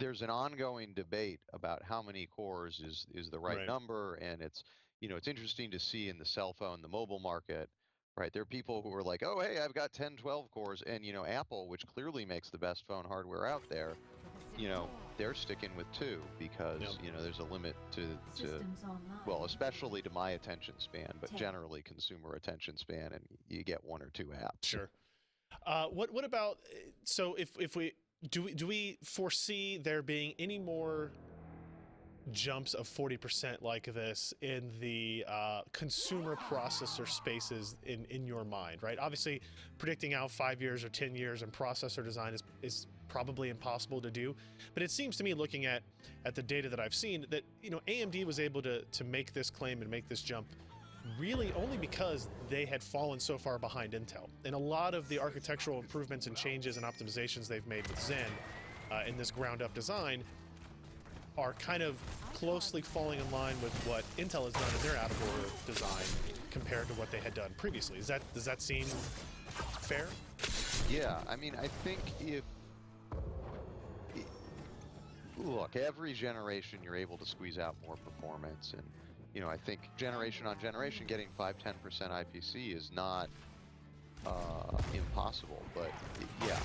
there's an ongoing debate about how many cores is the right Right. number, and it's interesting to see in the cell phone, the mobile market, right? There are people who are like, oh, hey, I've got 10, 12 cores, and Apple, which clearly makes the best phone hardware out there, they're sticking with two Yep. because there's a limit to well, especially to my attention span, but generally consumer attention span, and you get one or two apps. Sure. What about so if we do we foresee there being any more jumps of 40% like this in the consumer processor spaces in your mind, right? Obviously, predicting out 5 years or 10 years in processor design is probably impossible to do, but it seems to me, looking at the data that I've seen, that AMD was able to make this claim and make this jump really only because they had fallen so far behind Intel. And a lot of the architectural improvements and changes and optimizations they've made with Zen in this ground up design are kind of closely falling in line with what Intel has done in their out of order design compared to what they had done previously. Does that seem fair? Yeah, I mean, I think look, every generation you're able to squeeze out more performance, and I think generation on generation getting 5-10% IPC is not impossible, but yeah,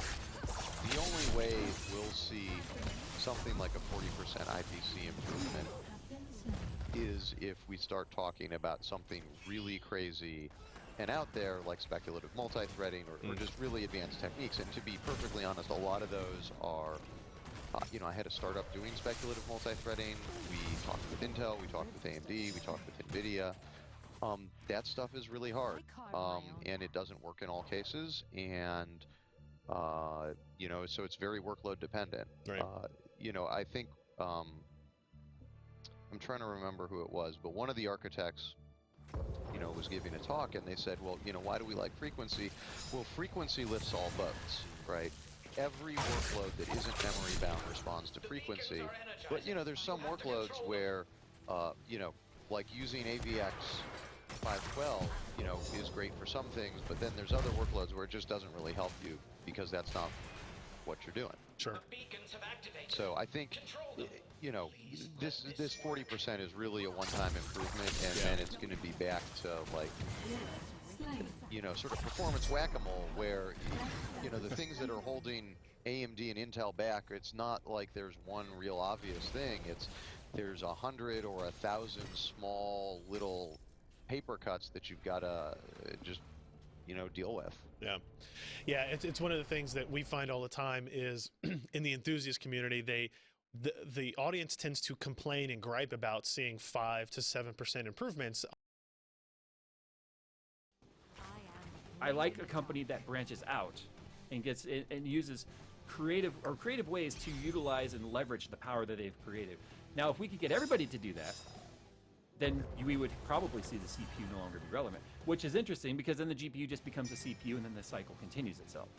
the only way we'll see something like a 40% IPC improvement is if we start talking about something really crazy and out there, like speculative multi-threading or just really advanced techniques. And to be perfectly honest, a lot of those are, I had a startup doing speculative multi-threading. We talked with Intel, we talked with AMD, we talked with NVIDIA. That stuff is really hard, and it doesn't work in all cases. And so it's very workload dependent. Right. I think I'm trying to remember who it was, but one of the architects, was giving a talk, and they said, well, why do we like frequency? Well, frequency lifts all boats, right? Every workload that isn't memory bound responds to frequency, but there's some workloads where, like using AVX 512, is great for some things, but then there's other workloads where it just doesn't really help you because that's not what you're doing. Sure. So I think, this 40% is really a one-time improvement, and then it's going to be back to like, sort of performance whack-a-mole, where, the things that are holding AMD and Intel back, it's not like there's one real obvious thing. There's 100 or 1,000 small little paper cuts that you've got to just deal with. Yeah, it's one of the things that we find all the time is in the enthusiast community, the audience tends to complain and gripe about seeing 5 to 7% improvements. I like a company that branches out and uses creative ways to utilize and leverage the power that they've created. Now, if we could get everybody to do that, then we would probably see the CPU no longer be relevant, which is interesting because then the GPU just becomes a CPU and then the cycle continues itself.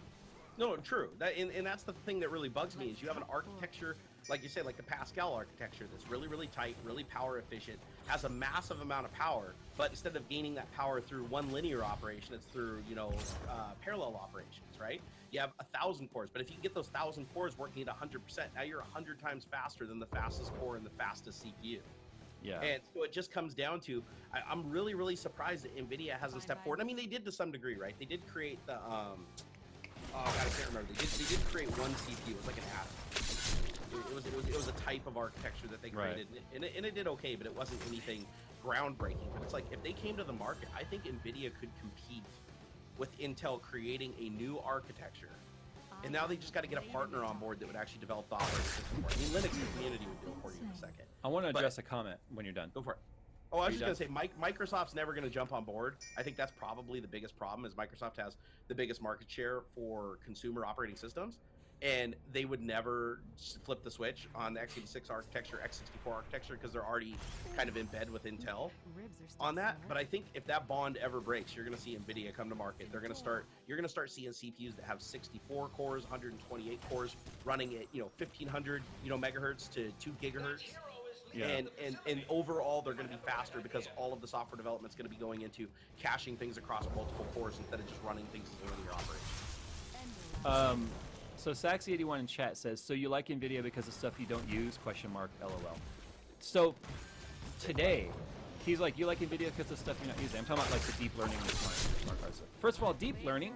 No, true. And that's the thing that really bugs me is you have an architecture, like you say, like the Pascal architecture that's really, really tight, really power efficient, has a massive amount of power, but instead of gaining that power through one linear operation, it's through, parallel operations, right? You have 1,000 cores, but if you can get those 1,000 cores working at 100%, now you're 100 times faster than the fastest core and the fastest CPU. Yeah. And so it just comes down to, I'm really, really surprised that NVIDIA hasn't stepped forward. I mean, they did to some degree, right? They did create the, oh God, I can't remember. They did create one CPU. It was like an atom. It was a type of architecture that they created, right. and it did okay, but it wasn't anything groundbreaking. But it's like, if they came to the market, I think NVIDIA could compete with Intel creating a new architecture. And now they just got to get a partner on board that would actually develop the operating system for it. I mean, Linux community would do it for you in a second. I want to address a comment when you're done. Go for it. Oh, I was just going to say, Microsoft's never going to jump on board. I think that's probably the biggest problem, is Microsoft has the biggest market share for consumer operating systems, and they would never flip the switch on the x86 architecture, x64 architecture, because they're already kind of in bed with Intel on that. But I think if that bond ever breaks, you're going to see NVIDIA come to market. You're going to start seeing CPUs that have 64 cores, 128 cores, running at 1,500 megahertz to 2 gigahertz. Yeah. And overall, they're going to be faster because all of the software development is going to be going into caching things across multiple cores instead of just running things as a linear operation. So Saxy81 in chat says, so you like NVIDIA because of stuff you don't use, question mark, LOL. So today, he's like, you like NVIDIA because of stuff you're not using. I'm talking about like the deep learning and smart cards. First of all, deep learning,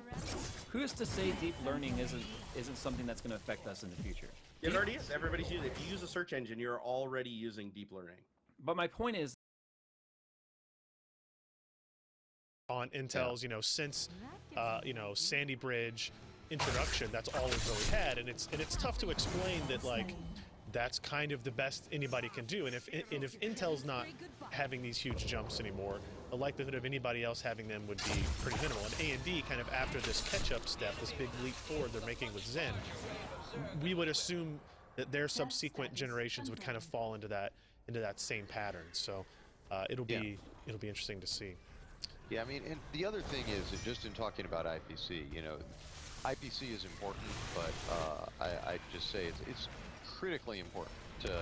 who's to say deep learning isn't something that's going to affect us in the future? It already is. Everybody's using it. If you use a search engine, you're already using deep learning. But my point is, on Intel's, since Sandy Bridge introduction, that's all we've really had, and it's tough to explain that like that's kind of the best anybody can do. And if Intel's not having these huge jumps anymore, the likelihood of anybody else having them would be pretty minimal. And AMD kind of after this catch-up step, this big leap forward they're making with Zen, we would assume that their subsequent generations would kind of fall into that same pattern. So it'll be interesting to see. Yeah, I mean, and the other thing is that just in talking about IPC, IPC is important, but I just say it's critically important to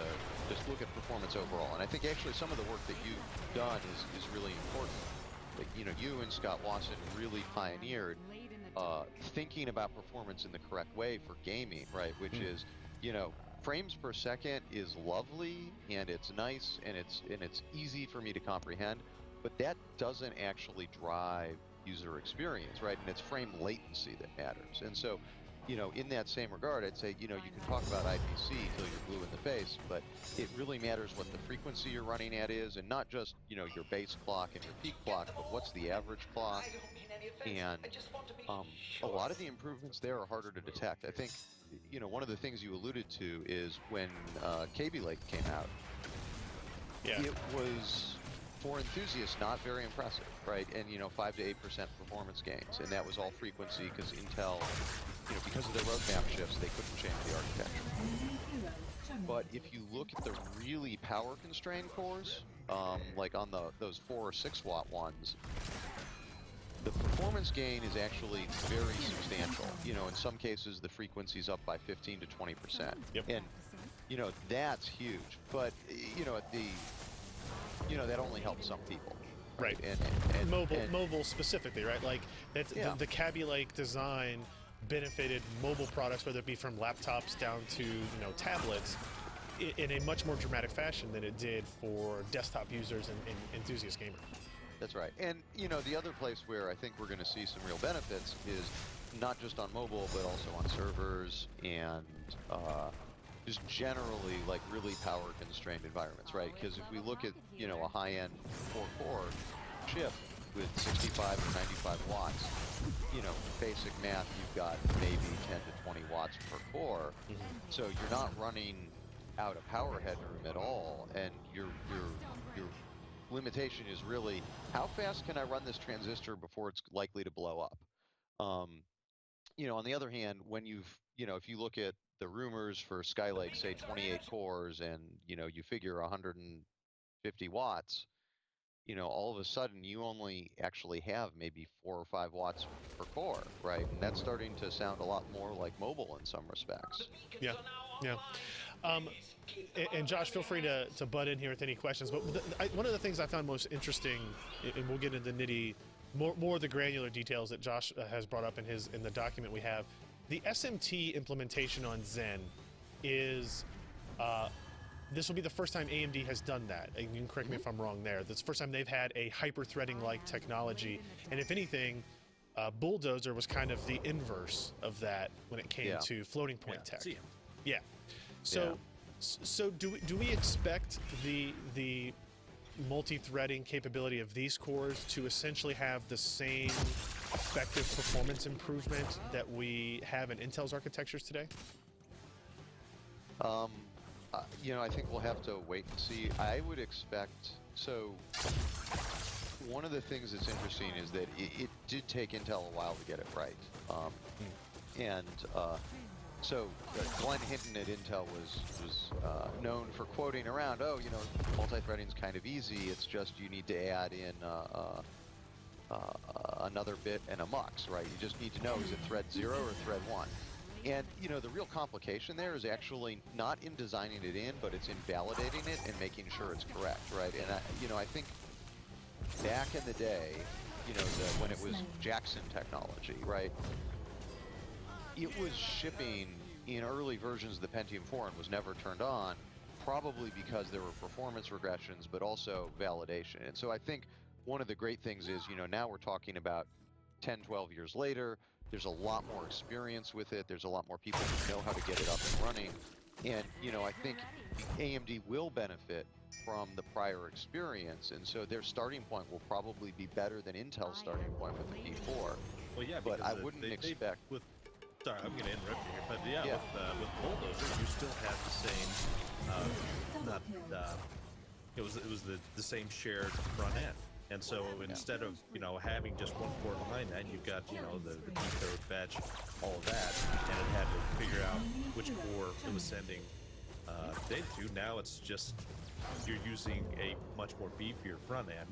just look at performance overall. And I think actually some of the work that you've done is really important. Like, you and Scott Wasson really pioneered thinking about performance in the correct way for gaming, right? Which is, frames per second is lovely and it's nice and it's easy for me to comprehend, but that doesn't actually drive user experience, right? And it's frame latency that matters. And so, in that same regard, I'd say, you can talk about IPC till you're blue in the face, but it really matters what the frequency you're running at is, and not just, your base clock and your peak clock, but what's the average clock. And a lot of the improvements there are harder to detect. I think, one of the things you alluded to is when KB Lake came out, it was, for enthusiasts, not very impressive, right? And 5 to 8% performance gains, and that was all frequency because Intel, because of their roadmap shifts, they couldn't change the architecture. But if you look at the really power-constrained cores, like on those 4 or 6 watt ones, the performance gain is actually very substantial. In some cases, the frequency's up by 15 to 20%, and that's huge. But that only helps some people. Right. And mobile specifically, right? Like that's the Kaby Lake design benefited mobile products, whether it be from laptops down to tablets, in a much more dramatic fashion than it did for desktop users and enthusiast gamers. That's right. And the other place where I think we're going to see some real benefits is not just on mobile, but also on servers and just generally like really power constrained environments, right? Because if we look at a high-end 4-core chip with 65 or 95 watts, basic math, you've got maybe 10 to 20 watts per core. So you're not running out of power headroom at all, and your limitation is really how fast can I run this transistor before it's likely to blow up. On the other hand, when if you look at the rumors for Skylake, say 28 cores, and you figure 150 watts, all of a sudden you only actually have maybe 4 or 5 watts per core, right? And that's starting to sound a lot more like mobile in some respects. Yeah. And Josh, feel free to butt in here with any questions. But one of the things I found most interesting, and we'll get into the more of the granular details that Josh has brought up in the document we have. The SMT implementation on Zen is, this will be the first time AMD has done that. And you can correct me if I'm wrong there. That's the first time they've had a hyper-threading-like technology. And if anything, Bulldozer was kind of the inverse of that when it came to floating point tech. Yeah. So do we expect the multi-threading capability of these cores to essentially have the same effective performance improvement that we have in Intel's architectures today? I think we'll have to wait and see. I would expect, so one of the things that's interesting is that it did take Intel a while to get it right. So Glenn Hinton at Intel was known for quoting around, multi-threading is kind of easy. It's just you need to add in another bit and a mux, right? You just need to know, is it thread 0 or thread 1? And, the real complication there is actually not in designing it in, but it's in validating it and making sure it's correct, right? And, I think back in the day, when it was Jackson technology, right? it was shipping in early versions of the Pentium 4 and was never turned on, probably because there were performance regressions, but also validation. And so I think one of the great things is, now we're talking about 10, 12 years later, there's a lot more experience with it. There's a lot more people who know how to get it up and running. And, I think AMD will benefit from the prior experience. And so their starting point will probably be better than Intel's starting point with the P4. Well, yeah, but I because wouldn't they expect. Sorry, I'm going to interrupt you here, but yeah, Yeah. With Bulldozer, you still have the same, it was the same shared front end, and so instead of having just one core behind that, you've got the decode, fetch, all of that, and it had to figure out which core it was sending data to. Now it's just you're using a much more beefier front end,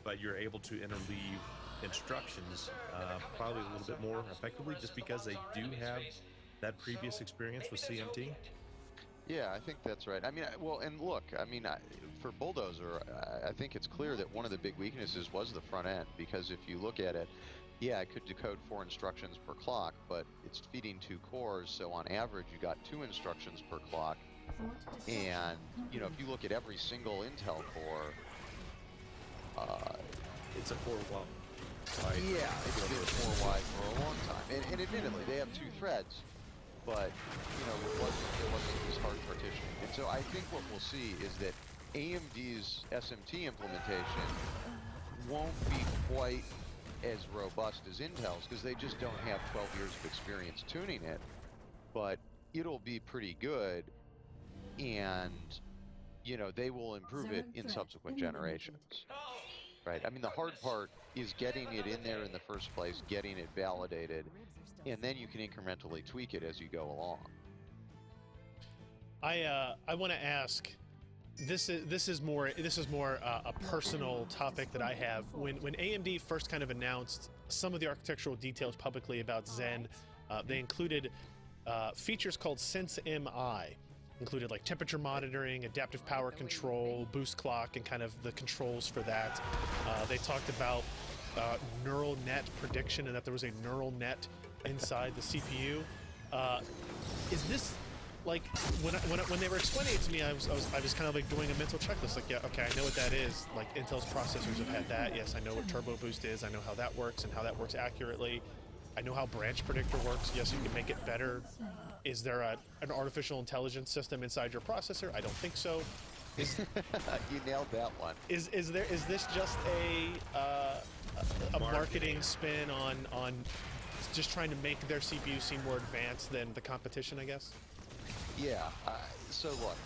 but you're able to interleave instructions probably a little bit more effectively just because they do have that previous experience with CMT. Yeah, I think that's right. I mean, and look, for Bulldozer, I think it's clear that one of the big weaknesses was the front end, because if you look at it, yeah, it could decode 4 instructions per clock, but it's feeding 2 cores, so on average you got 2 instructions per clock. And, if you look at every single Intel core, It's a 4-1. yeah, it's been 4 wide for a long time. And admittedly, they have 2 threads, but, there wasn't this hard partitioning. And so I think what we'll see is that AMD's SMT implementation won't be quite as robust as Intel's, because they just don't have 12 years of experience tuning it, but it'll be pretty good, and, they will improve it in subsequent generations. Right. I mean, the hard part is getting it in there in the first place, getting it validated, and then you can incrementally tweak it as you go along. I want to ask. This is more a personal topic that I have. When AMD first kind of announced some of the architectural details publicly about Zen, they included features called Sense MI. Included like temperature monitoring, adaptive power control, boost clock, and kind of the controls for that. They talked about neural net prediction and that there was a neural net inside the CPU. Is this like when they were explaining it to me, I was kind of like doing a mental checklist. Like, yeah, okay, I know what that is. Like Intel's processors have had that. Yes, I know what turbo boost is. I know how that works and how that works accurately. I know how branch predictor works. Yes, you can make it better. Is there an artificial intelligence system inside your processor? I don't think so. You nailed that one. Is this just a marketing spin on just trying to make their CPU seem more advanced than the competition, I guess? Yeah. So look,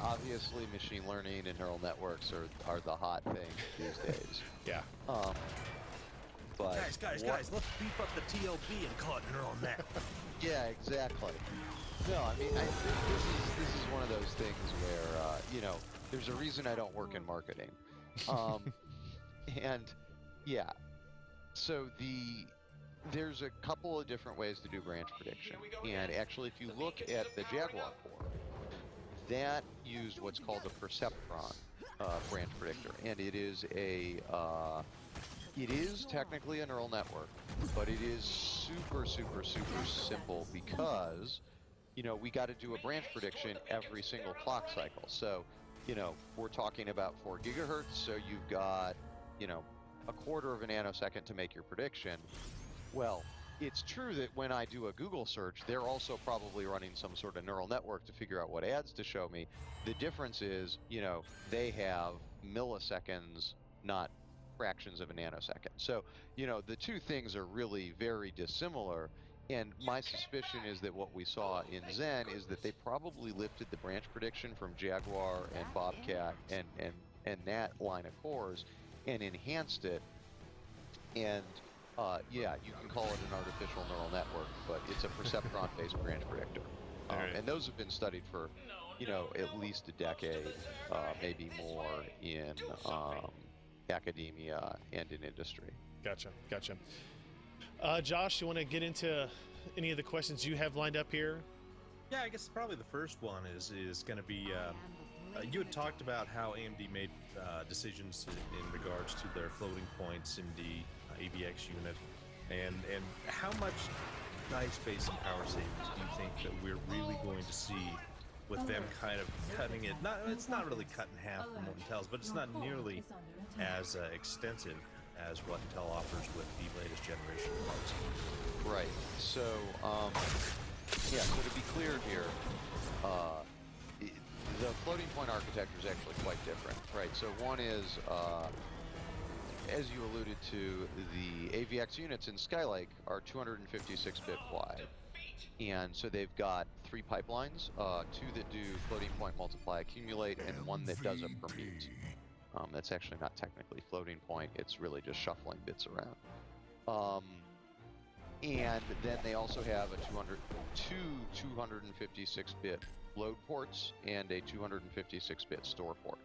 obviously machine learning and neural networks are the hot thing these days. Yeah. But guys, let's beef up the TLB and call it neural net. Yeah, exactly. No, I mean, I think this is one of those things where there's a reason I don't work in marketing, and yeah, so there's a couple of different ways to do branch prediction, and actually, if you look at the Jaguar core, that used what's called a perceptron branch predictor, and it is it is technically a neural network, but it is super, super, super simple because, we got to do a branch prediction every single clock cycle. So, we're talking about 4 gigahertz, so you've got, a quarter of a nanosecond to make your prediction. Well, it's true that when I do a Google search, they're also probably running some sort of neural network to figure out what ads to show me. The difference is, they have milliseconds, not fractions of a nanosecond. So, the two things are really very dissimilar. And my suspicion is that what we saw in Zen is that they probably lifted the branch prediction from Jaguar and Bobcat and that line of cores and enhanced it. And yeah, you can call it an artificial neural network, but it's a perceptron-based branch predictor. And those have been studied for, at least a decade, maybe more in academia and in industry. Gotcha. Josh, you want to get into any of the questions you have lined up here? Yeah, I guess probably the first one is going to be, you had talked about how AMD made decisions in regards to their floating point SIMD AVX unit, and how much nice base and power savings do you think that we're really going to see with them kind of cutting it? It's not really cut in half from what Intel's, but it's not nearly as extensive as what Intel offers with the latest generation of parts. Right. So, yeah. So to be clear here, the floating point architecture is actually quite different, right? So one is, as you alluded to, the AVX units in Skylake are 256-bit wide. And so they've got 3 pipelines, 2 that do floating point multiply accumulate, and 1 that does a permute. That's actually not technically floating point, it's really just shuffling bits around. And then they also have two 256-bit load ports and a 256-bit store port.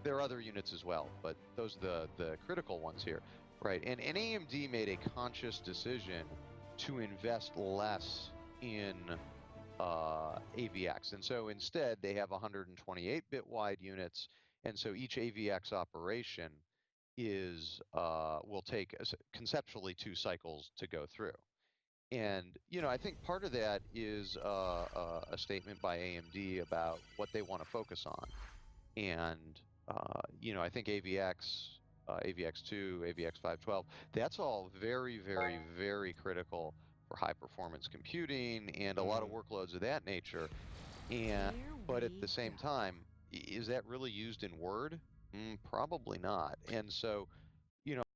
There are other units as well, but those are the critical ones here, right? And AMD made a conscious decision to invest less in AVX, and so instead they have 128-bit wide units, and so each AVX operation will take conceptually 2 cycles to go through. And I think part of that is a statement by AMD about what they want to focus on. And I think AVX, AVX2, AVX 512, that's all very, very, very critical for high performance computing and a lot of workloads of that nature. But at the same time, is that really used in Word? Probably not. And so